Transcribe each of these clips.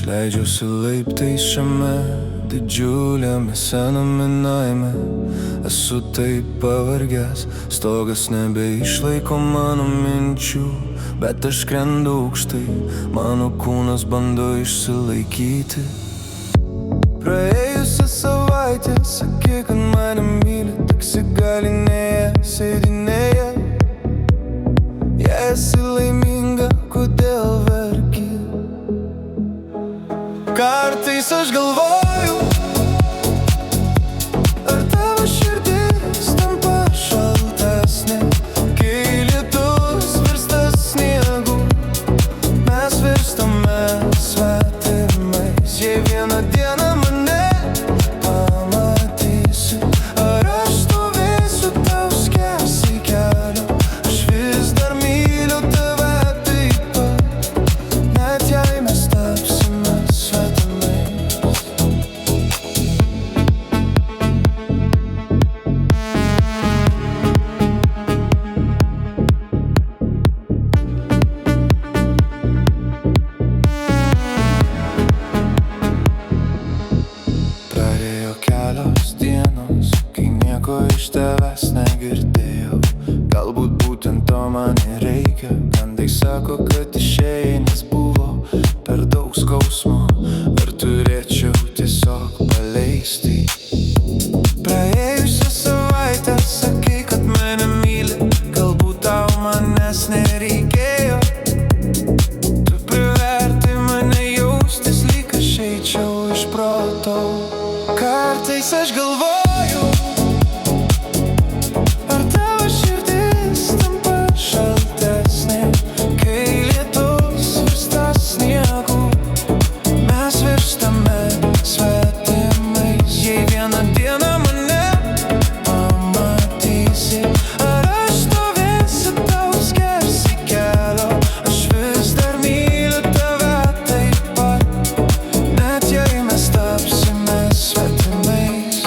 Leidžiuosi laiptais šiame didžiuliame sename naime. Esu taip pavargęs, stogas nebeišlaiko mano minčių, bet aš skrendu aukštai, mano kūnas bando išsilaikyti. Praėjusią savaitę sakė, kad mane myli, taksi galinėje sėdinėje. Jei esi laiminga, kodėl verki? Kartais aš galvoju, ar tavo širdis tampa šaltesnė, kai lietus virsta sniegu. Mes virstame svetimais. Jei vieną dieną mane pamatysi, ar aš stovėsiu tau skersai kelio. Aš vis dar myliu tave taip pat, net jei mes tapsime svetimais. Praėjo kelios dienos, kai nieko iš tavęs negirdėjau. Galbūt būtent to man ir reikia. Gandai sako, kad išėjai, nes buvo per daug skausmo. Ar turėčiau tiesiog paleisti? Praėjusią savaitę sakei, kad mane myli, galbūt tau manęs nereikėjo. Tu privertei mane jaustis, lyg aš eičiau iš proto. Kartais aš galvoju, ar tavo širdis tampa šaltesnė, kai lietus virsta sniegu. Mes virstame svetimais. Jei vieną dieną mane pamatysi, ar aš stovėsiu tau skersai kelio. Aš vis dar myliu tave taip pat, net jei mes tapsime svetimais.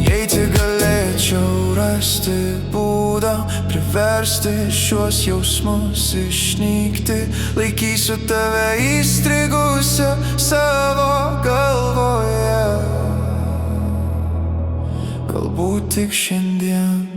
Jei tik galėčiau rasti būdą priversti šiuos jausmus išnykti, laikysiu tave įstrigusią savo galvoje. Galbūt tik šiandien